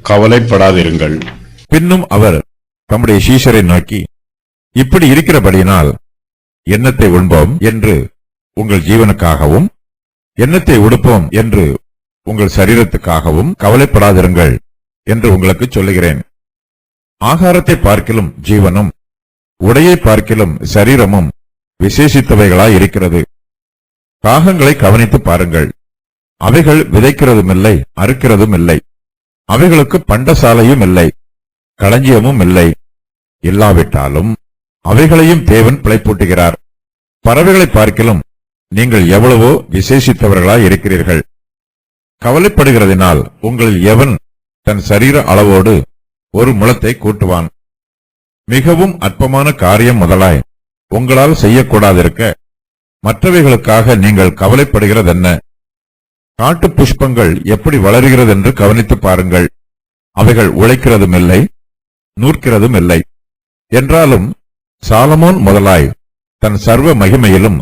கவலைப்படாதிருங்கள். பின்னும் அவர் தம்முடைய சீஷரை நோக்கி, இப்படி இருக்கிறபடியினால் எண்ணத்தை உண்போம் என்று உங்கள் ஜீவனுக்காகவும் எண்ணத்தை உடுப்போம் என்று உங்கள் சரீரத்துக்காகவும் கவலைப்படாதிருங்கள் என்று உங்களுக்கு சொல்லுகிறேன். ஆகாரத்தை பார்க்கிலும் ஜீவனும் உடையை பார்க்கிலும் சரீரமும் விசேஷித்தவைகளாய் இருக்கிறது. காகங்களை கவனித்து பாருங்கள். அவைகள் விதைக்கிறதுமில்லை, அறுக்கிறதும் இல்லை. அவைகளுக்கு பண்டசாலையும் இல்லை, களஞ்சியமும் இல்லை. இல்லாவிட்டாலும் அவைகளையும் தேவன் பிழைப்பூட்டுகிறார். பறவைகளை பார்க்கிலும் நீங்கள் எவ்வளவோ விசேஷித்தவர்களாய் இருக்கிறீர்கள். கவலைப்படுகிறதினால் உங்களில் எவன் தன் சரீர அளவோடு ஒரு முழத்தை கூட்டுவான்? மிகவும் அற்பமான காரியம் முதலாய் உங்களால் செய்யக்கூடாதிருக்க மற்றவைகளுக்காக நீங்கள் கவலைப்படுகிறதென்ன? காட்டு புஷ்பங்கள் எப்படி வளர்கிறது என்று கவனித்து பாருங்கள். அவைகள் உழைக்கிறதும் இல்லை, நூற்கிறதும் இல்லை. என்றாலும் சாலமோன் முதலாய் தன் சர்வ மகிமையிலும்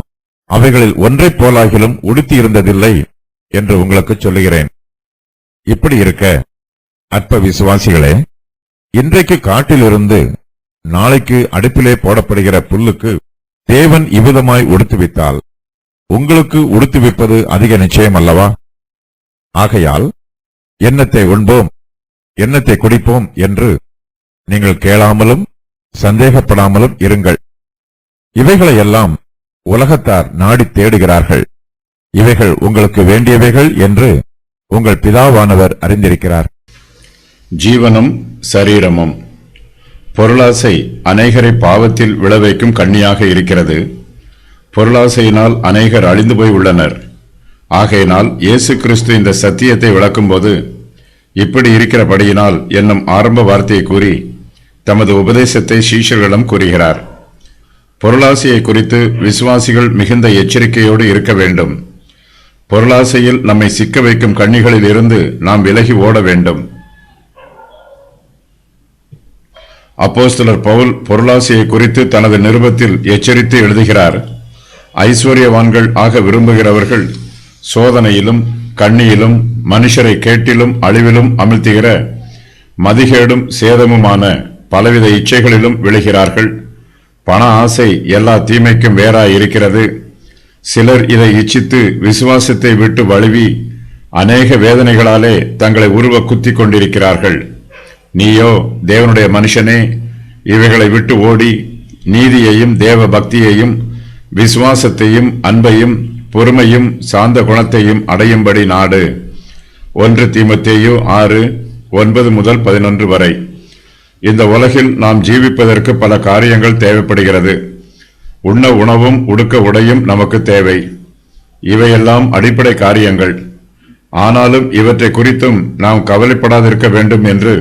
அவைகளில் ஒன்றைப் போலாகிலும் உடுத்தியிருந்ததில்லை என்று உங்களுக்கு சொல்லுகிறேன். இப்படி இருக்க அற்ப விசுவாசிகளே, இன்றைக்கு காட்டிலிருந்து நாளைக்கு அடுப்பிலே போடப்படுகிற புல்லுக்கு தேவன் இவ்விதமாய் உடுத்துவித்தால் உங்களுக்கு உடுத்துவிப்பது அதிக நிச்சயம் அல்லவா? ஆகையால் எண்ணத்தை உண்போம், எண்ணத்தை குடிப்போம் என்று நீங்கள் கேளாமலும் சந்தேகப்படாமலும் இருங்கள். இவைகளையெல்லாம் உலகத்தார் நாடி தேடுகிறார்கள். இவைகள் உங்களுக்கு வேண்டியவைகள் என்று உங்கள் பிதாவானவர் அறிந்திருக்கிறார். ஜீவனும் சரீரமும். பொருளாசை அநேகரை பாவத்தில் விளைவைக்கும் கண்ணியாக இருக்கிறது. பொருளாசையினால் அநேகர் அழிந்து போய் உள்ளனர். ஆகையினால் இயேசு கிறிஸ்து இந்த சத்தியத்தை விளக்கும்போது, இப்படி இருக்கிறபடியினால் என்னும் ஆரம்ப வார்த்தையை கூறி தமது உபதேசத்தை சீஷர்களிடம் கூறுகிறார். பொருளாசையை குறித்து விசுவாசிகள் மிகுந்த எச்சரிக்கையோடு இருக்க வேண்டும். பொருளாசையில் நம்மை சிக்க வைக்கும் கண்ணிகளில் இருந்து நாம் விலகி ஓட வேண்டும். அப்போஸ்தலர் பவுல் பொருளாசையை குறித்து தனது நிருபத்தில் எச்சரித்து எழுதுகிறார். ஐஸ்வர்யவான்கள் ஆக விரும்புகிறவர்கள் சோதனையிலும் கண்ணியிலும் மனுஷரை கேட்டிலும் அழிவிலும் அமிழ்த்துகிற மதிகேடும் சேதமுமான பலவித இச்சைகளிலும் விழுகிறார்கள். பண ஆசை எல்லா தீமைக்கும் வேறாய் இருக்கிறது. சிலர் இதை இச்சித்து விசுவாசத்தை விட்டு வழுவி அநேக வேதனைகளாலே தங்களை உருவ குத்தி கொண்டிருக்கிறார்கள். நீயோ தேவனுடைய மனுஷனே, இவைகளை விட்டு ஓடி நீதியையும் தேவ பக்தியையும் விசுவாசத்தையும் அன்பையும் பொறுமையும் சாந்த குணத்தையும் அடையும்படி நாடு. 1 தீமோத்தேயு 6:9-11 வரை. இந்த உலகில் நாம் ஜீவிப்பதற்கு பல காரியங்கள் தேவைப்படுகிறது. உண்ண உணவும் உடுக்க உடையும் நமக்கு தேவை. இவையெல்லாம் அடிப்படை காரியங்கள். ஆனாலும் இவற்றை குறித்தும் நாம் கவலைப்படாதிருக்க வேண்டும் என்று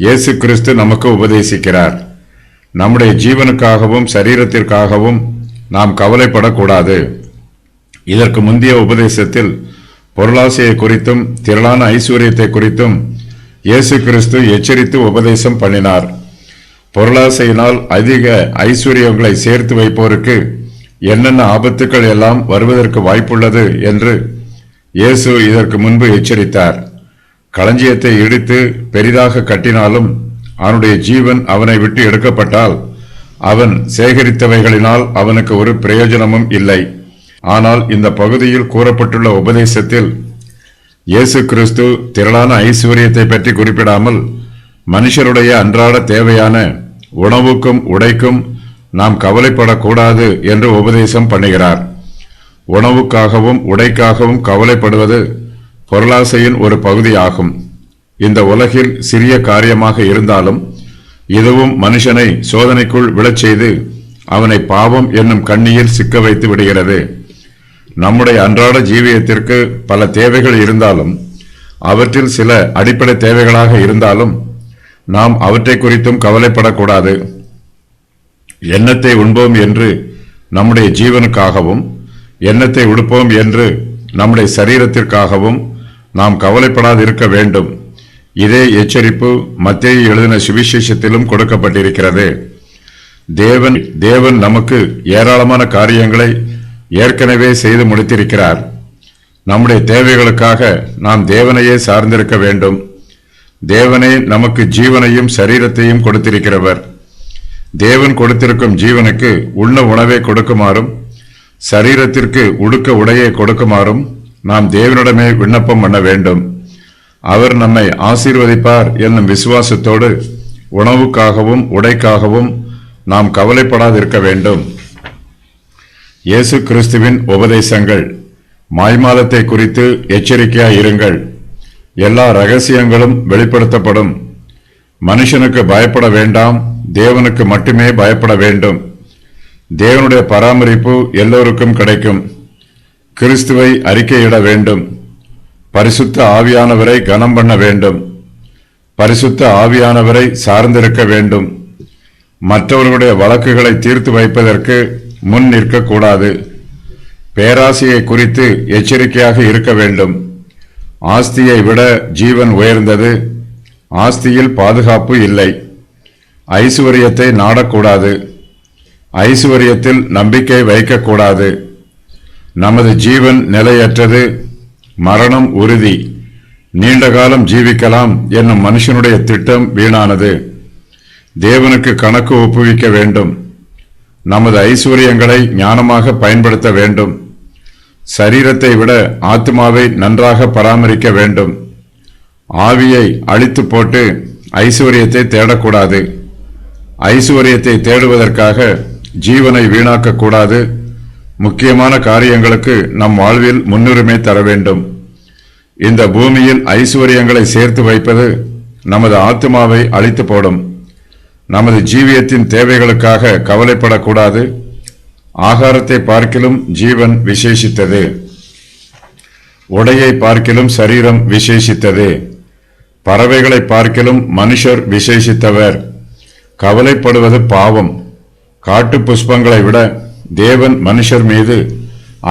இயேசு கிறிஸ்து நமக்கு உபதேசிக்கிறார். நம்முடைய ஜீவனுக்காகவும் சரீரத்திற்காகவும் நாம் கவலைப்படக்கூடாது. இதற்கு முந்தைய உபதேசத்தில் பொருளாசையை குறித்தும் திரளான ஐஸ்வர்யத்தை குறித்தும் இயேசு கிறிஸ்து எச்சரித்து உபதேசம் பண்ணினார். பொருளாசையினால் அதிக ஐஸ்வர்யங்களை சேர்த்து வைப்போருக்கு என்னென்ன ஆபத்துக்கள் எல்லாம் வருவதற்கு வாய்ப்புள்ளது என்று இயேசு இதற்கு முன்பு எச்சரித்தார். களஞ்சியத்தை இடித்து பெரிதாக கட்டினாலும் அவனுடைய ஜீவன் அவனை விட்டு எடுக்கப்பட்டால் அவன் சேகரித்தவைகளினால் அவனுக்கு ஒரு பிரயோஜனமும் இல்லை. ஆனால் இந்த பகுதியில் கூறப்பட்டுள்ள உபதேசத்தில் இயேசு கிறிஸ்து திரளான ஐஸ்வர்யத்தை பற்றி குறிப்பிடாமல் மனுஷருடைய அன்றாட தேவையான உணவுக்கும் உடைக்கும் நாம் கவலைப்படக்கூடாது என்று உபதேசம் பண்ணுகிறார். உணவுக்காகவும் உடைக்காகவும் கவலைப்படுவது பொருளாசையின் ஒரு பகுதியாகும். இந்த உலகில் சிறிய காரியமாக இருந்தாலும் இதுவும் மனுஷனை சோதனைக்குள் விழச் செய்து அவனை பாவம் என்னும் கண்ணியில் சிக்க வைத்து விடுகிறது. நம்முடைய அன்றாட ஜீவியத்திற்கு பல தேவைகள் இருந்தாலும் அவற்றில் சில அடிப்படை தேவைகளாக இருந்தாலும் நாம் அவற்றை குறித்தும் கவலைப்படக்கூடாது. எண்ணத்தை உண்போம் என்று நம்முடைய ஜீவனுக்காகவும் எண்ணத்தை உடுப்போம் என்று நம்முடைய சரீரத்திற்காகவும் நாம் கவலைப்படாதிருக்க வேண்டும். இதே எச்சரிப்பு மத்தேயு எழுதின சுவிசேஷத்திலும் கொடுக்கப்பட்டிருக்கிறது. தேவன் நமக்கு ஏராளமான காரியங்களை ஏற்கனவே செய்து முடித்திருக்கிறார். நம்முடைய தேவைகளுக்காக நாம் தேவனையே சார்ந்திருக்க வேண்டும். தேவனே நமக்கு ஜீவனையும் சரீரத்தையும் கொடுத்திருக்கிறவர். தேவன் கொடுத்திருக்கும் ஜீவனுக்கு உண்ண உணவை கொடுக்குமாறும் சரீரத்திற்கு உடுக்க உடையை கொடுக்குமாறும் நாம் தேவனிடமே விண்ணப்பம் பண்ண வேண்டும். அவர் நம்மை ஆசீர்வதிப்பார் என்னும் விசுவாசத்தோடு உணவுக்காகவும் உடைக்காகவும் நாம் கவலைப்படாதிருக்க வேண்டும். இயேசு கிறிஸ்துவின் உபதேசங்கள். மாய்மாலத்தை குறித்து எச்சரிக்கையாயிருங்கள். எல்லா ரகசியங்களும் வெளிப்படுத்தப்படும். மனுஷனுக்கு பயப்பட வேண்டாம், தேவனுக்கு மட்டுமே பயப்பட வேண்டும். தேவனுடைய பராமரிப்பு எல்லோருக்கும் கிடைக்கும். கிறிஸ்துவை அறிக்கையிட வேண்டும். பரிசுத்த ஆவியானவரை கனம் பண்ண வேண்டும். பரிசுத்த ஆவியானவரை சார்ந்திருக்க வேண்டும். மற்றவர்களுடைய வழக்குகளை தீர்த்து வைப்பதற்கு முன் நிற்கக்கூடாது. பேராசையை குறித்து எச்சரிக்கையாக இருக்க வேண்டும். ஆஸ்தியை விட ஜீவன் உயர்ந்தது. ஆஸ்தியில் பாதுகாப்பு இல்லை. ஐசுவரியத்தை நாடக்கூடாது. ஐசுவரியத்தில் நம்பிக்கை வைக்கக்கூடாது. நமது ஜீவன் நிலையற்றது, மரணம் உறுதி. நீண்ட காலம் ஜீவிக்கலாம் என்னும் மனுஷனுடைய திட்டம் வீணானது. தேவனுக்கு கணக்கு ஒப்புவிக்க வேண்டும். நமது ஐஸ்வர்யங்களை ஞானமாக பயன்படுத்த வேண்டும். சரீரத்தை விட ஆத்மாவை நன்றாக பராமரிக்க வேண்டும். ஆவியை அழித்து போட்டு ஐஸ்வர்யத்தை தேடக்கூடாது. ஐஸ்வர்யத்தை தேடுவதற்காக ஜீவனை வீணாக்கக்கூடாது. முக்கியமான காரியங்களுக்கு நம் வாழ்வில் முன்னுரிமை தர வேண்டும். இந்த பூமியில் ஐஸ்வர்யங்களை சேர்த்து வைப்பது நமது ஆத்மாவை அழித்து போடும். நமது ஜீவியத்தின் தேவைகளுக்காக கவலைப்படக்கூடாது. ஆகாரத்தை பார்க்கிலும் ஜீவன் விசேஷித்தது. உடையை பார்க்கிலும் சரீரம் விசேஷித்தது. பறவைகளை பார்க்கிலும் மனுஷர் விசேஷித்தவர். கவலைப்படுவது பாவம். காட்டு புஷ்பங்களை விட தேவன் மனுஷர் மீது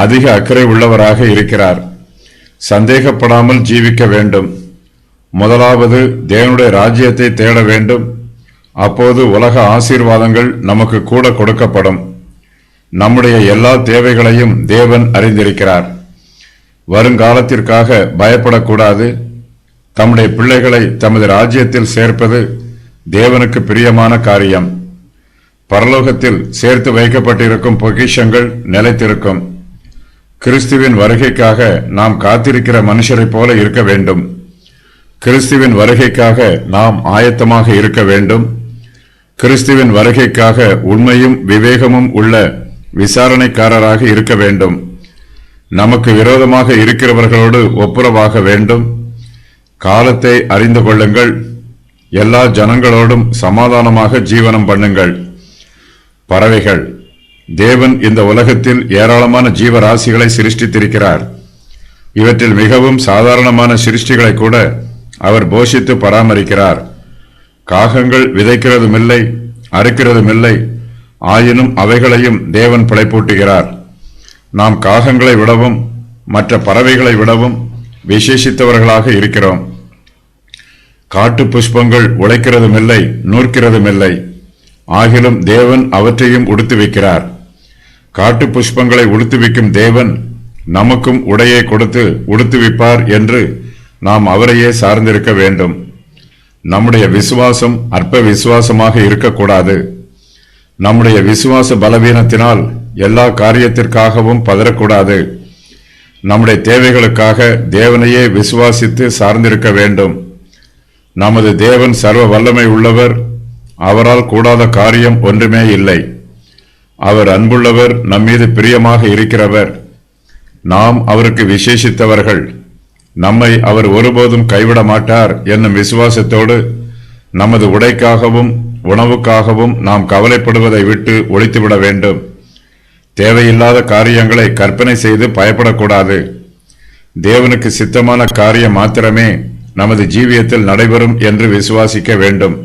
அதிக அக்கறை உள்ளவராக இருக்கிறார். சந்தேகப்படாமல் ஜீவிக்க வேண்டும். முதலாவது தேவனுடைய ராஜ்யத்தை தேட வேண்டும். அப்போது உலக ஆசீர்வாதங்கள் நமக்கு கூட கொடுக்கப்படும். நம்முடைய எல்லா தேவைகளையும் தேவன் அறிந்திருக்கிறார். வருங்காலத்திற்காக பயப்படக்கூடாது. தம்முடைய பிள்ளைகளை தமது ராஜ்யத்தில் சேர்ப்பது தேவனுக்கு பிரியமான காரியம். பரலோகத்தில் சேர்த்து வைக்கப்பட்டிருக்கும் பொக்கிஷங்கள் நிலைத்திருக்கும். கிறிஸ்துவின் வருகைக்காக நாம் காத்திருக்கிற மனுஷரைப் போல இருக்க வேண்டும். கிறிஸ்துவின் வருகைக்காக நாம் ஆயத்தமாக இருக்க வேண்டும். கிறிஸ்துவின் வருகைக்காக உண்மையும் விவேகமும் உள்ள விசாரணைக்காரராக இருக்க வேண்டும். நமக்கு விரோதமாக இருக்கிறவர்களோடு ஒப்புரவாக வேண்டும். காலத்தை அறிந்து கொள்ளுங்கள். எல்லா ஜனங்களோடும் சமாதானமாக ஜீவனம் பண்ணுங்கள். பறவைகள். தேவன் இந்த உலகத்தில் ஏராளமான ஜீவராசிகளை சிருஷ்டித்திருக்கிறார். இவற்றில் மிகவும் சாதாரணமான சிருஷ்டிகளை கூட அவர் போஷித்து பராமரிக்கிறார். காகங்கள் விதைக்கிறதுமில்லை, அறுக்கிறதுமில்லை. ஆயினும் அவைகளையும் தேவன் பிழைப்பூட்டுகிறார். நாம் காகங்களை விடவும் மற்ற பறவைகளை விடவும் விசேஷித்தவர்களாக இருக்கிறோம். காட்டு புஷ்பங்கள் உழைக்கிறதுமில்லை, நூற்கிறதுமில்லை. ஆகிலும் தேவன் அவற்றையும் உடுத்துவிக்கிறார். காட்டு புஷ்பங்களை உடுத்துவிக்கும் தேவன் நமக்கும் உடையை கொடுத்து உடுத்துவிப்பார் என்று நாம் அவரையே சார்ந்திருக்க வேண்டும். நம்முடைய விசுவாசம் அற்ப விசுவாசமாக இருக்கக்கூடாது. நம்முடைய விசுவாச பலவீனத்தினால் எல்லா காரியத்திற்காகவும் பதறக்கூடாது. நம்முடைய தேவைகளுக்காக தேவனையே விசுவாசித்து சார்ந்திருக்க வேண்டும். நமது தேவன் சர்வ வல்லமை உள்ளவர். அவரால் கூடாத காரியம் ஒன்றுமே இல்லை. அவர் அன்புள்ளவர், நம்மீது பிரியமாக இருக்கிறவர். நாம் அவருக்கு விசேஷித்தவர்கள். நம்மை அவர் ஒருபோதும் கைவிட மாட்டார் என்னும் விசுவாசத்தோடு நமது உடைக்காகவும் உணவுக்காகவும் நாம் கவலைப்படுவதை விட்டு ஒழித்துவிட வேண்டும். தேவையில்லாத காரியங்களை கற்பனை செய்து பயப்படக்கூடாது. தேவனுக்கு சித்தமான காரியம் மாத்திரமே நமது ஜீவியத்தில் நடைபெறும் என்று விசுவாசிக்க வேண்டும்.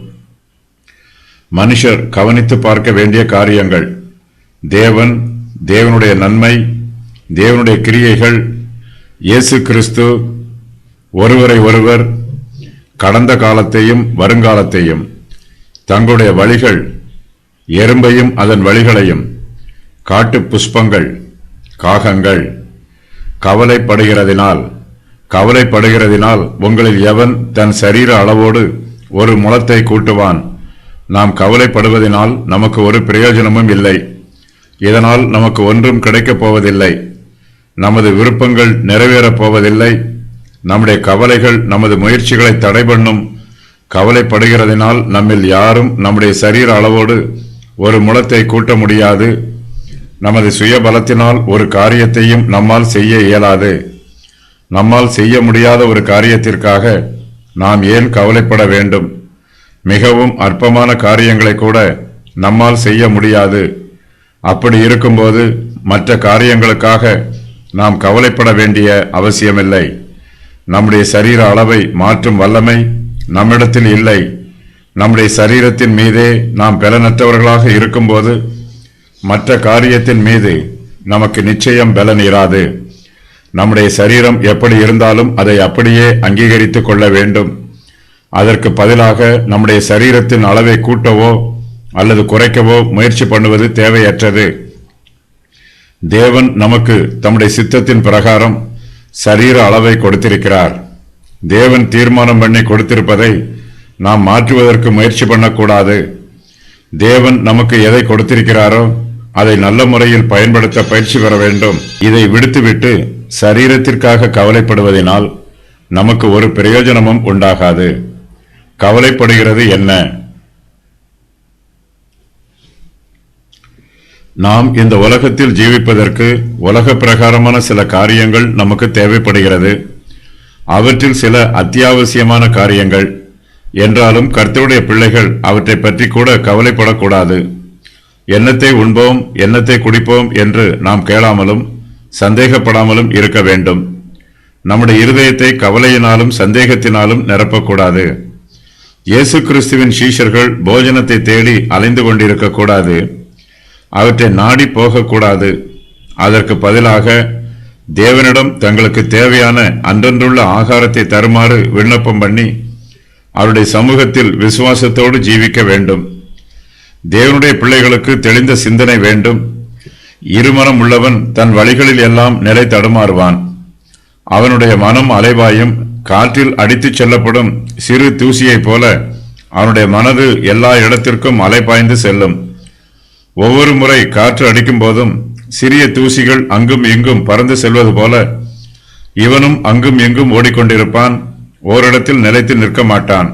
மனுஷர் கவனித்து பார்க்க வேண்டிய காரியங்கள். தேவன், தேவனுடைய நன்மை, தேவனுடைய கிரியைகள், இயேசு கிறிஸ்து, ஒருவரை ஒருவர், கடந்த காலத்தையும் வருங்காலத்தையும், தங்களுடைய வழிகள், எறும்பையும் அதன் வழிகளையும், காட்டு புஷ்பங்கள், காகங்கள். கவலைப்படுகிறதினால் கவலைப்படுகிறதினால் உங்களில் எவன் தன் சரீர அளவோடு ஒரு முழத்தை கூட்டுவான்? நாம் கவலைப்படுவதனால் நமக்கு ஒரு பிரயோஜனமும் இல்லை. இதனால் நமக்கு ஒன்றும் கிடைக்கப் போவதில்லை. நமது விருப்பங்கள் நிறைவேறப் போவதில்லை. நம்முடைய கவலைகள் நமது முயற்சிகளை தடை பண்ணும். கவலைப்படுகிறதினால் நம்மில் யாரும் நம்முடைய சரீர அளவோடு ஒரு முழத்தை கூட்ட முடியாது. நமது சுய பலத்தினால் ஒரு காரியத்தையும் நம்மால் செய்ய இயலாது. நம்மால் செய்ய முடியாத ஒரு காரியத்திற்காக நாம் ஏன் கவலைப்பட வேண்டும்? மிகவும் அற்பமான காரியங்களை கூட நம்மால் செய்ய முடியாது. அப்படி இருக்கும்போது மற்ற காரியங்களுக்காக நாம் கவலைப்பட வேண்டிய அவசியமில்லை. நம்முடைய சரீர அளவை மாற்றும் வல்லமை நம்மிடத்தில் இல்லை. நம்முடைய சரீரத்தின் மீதே நாம் பலனற்றவர்களாக இருக்கும்போது மற்ற காரியத்தின் மீது நமக்கு நிச்சயம் பலன் இராது. நம்முடைய சரீரம் எப்படி இருந்தாலும் அதை அப்படியே அங்கீகரித்துக் கொள்ள வேண்டும். அதற்கு பதிலாக நம்முடைய சரீரத்தின் அளவை கூட்டவோ அல்லது குறைக்கவோ முயற்சி பண்ணுவது தேவையற்றது. தேவன் நமக்கு தம்முடைய சித்தத்தின் பிரகாரம் சரீர அளவை கொடுத்திருக்கிறார். தேவன் தீர்மானம் பண்ணி கொடுத்திருப்பதை நாம் மாற்றுவதற்கு முயற்சி பண்ணக்கூடாது. தேவன் நமக்கு எதை கொடுத்திருக்கிறாரோ அதை நல்ல முறையில் பயன்படுத்த பயிற்சி பெற வேண்டும். இதை விடுத்துவிட்டு சரீரத்திற்காக கவலைப்படுவதனால் நமக்கு ஒரு பிரயோஜனமும் உண்டாகாது. கவலைப்படுகிறது என்ன? நாம் இந்த உலகத்தில் ஜீவிப்பதற்கு உலக பிரகாரமான சில காரியங்கள் நமக்கு தேவைப்படுகிறது. அவற்றில் சில அத்தியாவசியமான காரியங்கள் என்றாலும் கர்த்தருடைய பிள்ளைகள் அவற்றை பற்றி கூட கவலைப்படக்கூடாது. என்னத்தை உண்போம், என்னத்தை குடிப்போம் என்று நாம் கேளாமலும் சந்தேகப்படாமலும் இருக்க வேண்டும். நம்முடைய இருதயத்தை கவலையினாலும் சந்தேகத்தினாலும் நிரப்பக்கூடாது. இயேசு கிறிஸ்துவின் சீஷர்கள் போஜனத்தை தேடி அலைந்து கொண்டிருக்க கூடாது. அவற்றை நாடி போகக்கூடாது. அதற்கு பதிலாக தேவனிடம் தங்களுக்கு தேவையான அன்றன்றுள்ள ஆகாரத்தை தருமாறு விண்ணப்பம் பண்ணி அவருடைய சமூகத்தில் விசுவாசத்தோடு ஜீவிக்க வேண்டும். தேவனுடைய பிள்ளைகளுக்கு தெளிந்த சிந்தனை வேண்டும். இருமனம் உள்ளவன் தன் வழிகளில் எல்லாம் நிலை தடுமாறுவான். அவனுடைய மனம் அலைவாயும் காற்றில் அடித்துச் செல்லப்படும் சிறு தூசியைப் போல அவனுடைய மனது எல்லா இடத்திற்கும் அலைபாய்ந்து செல்லும். ஒவ்வொரு முறை காற்று அடிக்கும் போதும் சிறிய தூசிகள் அங்கும் இங்கும் பறந்து செல்வது போல இவனும் அங்கும் இங்கும் ஓடிக்கொண்டிருப்பான். ஓரிடத்தில் நிலைத்து நிற்க மாட்டான்.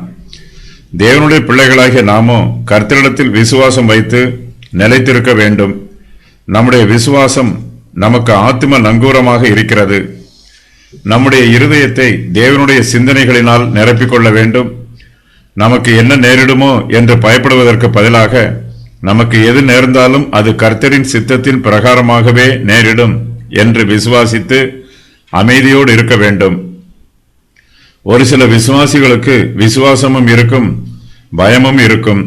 தேவனுடைய பிள்ளைகளாகிய நாமோ கர்த்தரிடத்தில் விசுவாசம் வைத்து நிலைத்திருக்க வேண்டும். நம்முடைய விசுவாசம் நமக்கு ஆத்தும நங்கூரமாக இருக்கிறது. நம்முடைய இருதயத்தை தேவனுடைய சிந்தனைகளினால் நிரப்பிக்கொள்ள வேண்டும். நமக்கு என்ன நேரிடுமோ என்று பயப்படுவதற்கு பதிலாக நமக்கு எது நேர்ந்தாலும் அது கர்த்தரின் சித்தத்தின் பிரகாரமாகவே நேரிடும் என்று விசுவாசித்து அமைதியோடு இருக்க வேண்டும். ஒரு சில விசுவாசிகளுக்கு விசுவாசமும் இருக்கும், பயமும் இருக்கும்.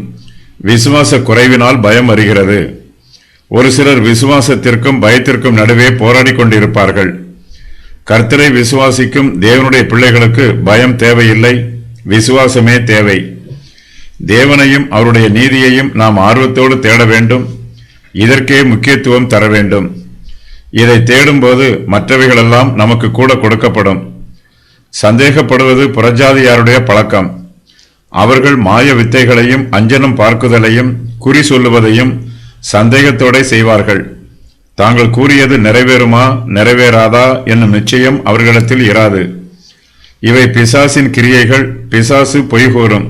விசுவாச குறைவினால் பயம் வருகிறது. ஒரு சிலர் விசுவாசத்திற்கும் பயத்திற்கும் நடுவே போராடி கொண்டிருப்பார்கள். கர்த்தரை விசுவாசிக்கும் தேவனுடைய பிள்ளைகளுக்கு பயம் தேவையில்லை, விசுவாசமே தேவை. தேவனையும் அவருடைய நீதியையும் நாம் ஆர்வத்தோடு தேட வேண்டும். இதற்கே முக்கியத்துவம் தர வேண்டும். இதை தேடும்போது மற்றவைகளெல்லாம் நமக்கு கூட கொடுக்கப்படும். சந்தேகப்படுவது புறஜாதியாருடைய பழக்கம். அவர்கள் மாய வித்தைகளையும் அஞ்சனம் பார்க்குதலையும் குறி சொல்லுவதையும் சந்தேகத்தோட செய்வார்கள். தாங்கள் கூறியது நிறைவேறுமா நிறைவேறாதா என்னும் நிச்சயம் அவர்களிடத்தில் இராது. இவை பிசாசின் கிரியைகள். பிசாசு பொய் கூறும்.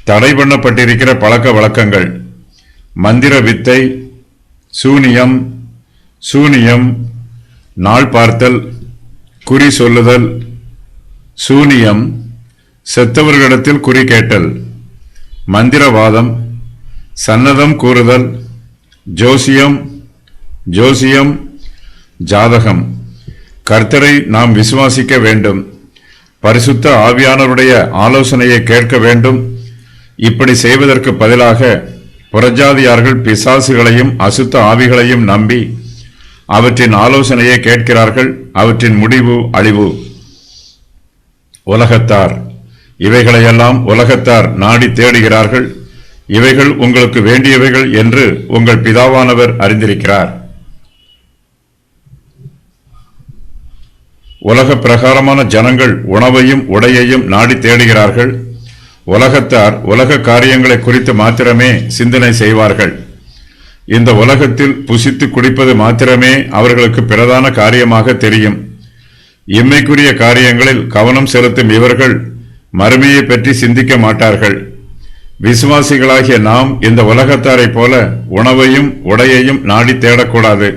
தடை பண்ணப்பட்டிருக்கிற பழக்க வழக்கங்கள், மந்திர வித்தை, சூனியம், நாள் பார்த்தல், குறி சொல்லுதல், சூனியம், செத்தவர்களிடத்தில் குறி கேட்டல், மந்திரவாதம், சன்னதம் கூறுதல், ஜோசியம், ஜாதகம். கர்த்தரை நாம் விசுவாசிக்க வேண்டும். பரிசுத்த ஆவியானவருடைய ஆலோசனையை கேட்க வேண்டும். இப்படி செய்வதற்கு பதிலாக புறஜாதியார்கள் பிசாசுகளையும் அசுத்த ஆவிகளையும் நம்பி அவற்றின் ஆலோசனையை கேட்கிறார்கள். அவற்றின் முடிவு அழிவு. உலகத்தார் இவைகளையெல்லாம் உலகத்தார் நாடி தேடுகிறார்கள். இவைகள் உங்களுக்கு வேண்டியவைகள் என்று உங்கள் பிதாவானவர் அறிந்திருக்கிறார். உலக பிரகாரமான ஜனங்கள் உணவையும் உடையையும் நாடி தேடுகிறார்கள். உலகத்தார் உலக காரியங்களை குறித்து மாத்திரமே சிந்தனை செய்வார்கள். இந்த உலகத்தில் புசித்து குடிப்பது மாத்திரமே அவர்களுக்கு பிரதான காரியமாக தெரியும். இம்மைக்குரிய காரியங்களில் கவனம் செலுத்தும் இவர்கள் மறுமையை பற்றி சிந்திக்க மாட்டார்கள். விசுவாசிகளாகிய நாம் இந்த உலகத்தாரைப் போல உணவையும் உடையையும் நாடி தேடக்கூடாது.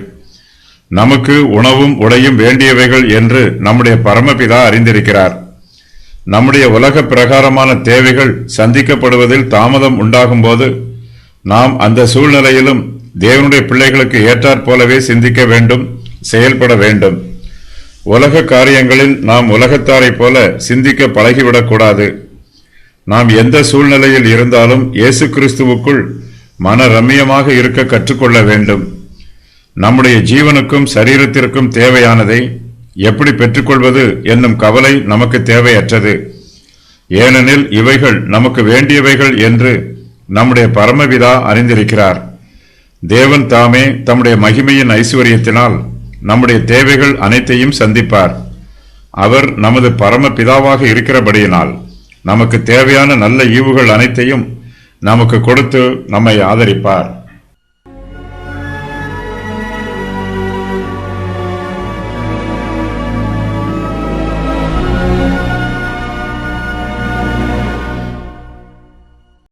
நமக்கு உணவும் உடையும் வேண்டியவைகள் என்று நம்முடைய பரமபிதா அறிந்திருக்கிறார். நம்முடைய உலக பிரகாரமான தேவைகள் சந்திக்கப்படுவதில் தாமதம் உண்டாகும் போது நாம் அந்த சூழ்நிலையிலும் தேவனுடைய பிள்ளைகளுக்கு ஏற்றாற் போலவே சிந்திக்க வேண்டும், செயல்பட வேண்டும். உலக காரியங்களில் நாம் உலகத்தாரைப் போல சிந்திக்க பழகிவிடக்கூடாது. நாம் எந்த சூழ்நிலையில் இருந்தாலும் இயேசு கிறிஸ்துவுக்குள் மன ரம்மியமாக இருக்க கற்றுக்கொள்ள வேண்டும். நம்முடைய ஜீவனுக்கும் சரீரத்திற்கும் தேவையானதை எப்படி பெற்றுக்கொள்வது என்னும் கவலை நமக்கு தேவையற்றது. ஏனெனில் இவைகள் நமக்கு வேண்டியவைகள் என்று நம்முடைய பரமபிதா அறிந்திருக்கிறார். தேவன் தாமே தம்முடைய மகிமையின் ஐசுவரியத்தினால் நம்முடைய தேவைகள் அனைத்தையும் சந்திப்பார். அவர் நமது பரமபிதாவாக இருக்கிறபடியினால் நமக்கு தேவையான நல்ல ஈவுகள் அனைத்தையும் நமக்கு கொடுத்து நம்மை ஆதரிப்பார்.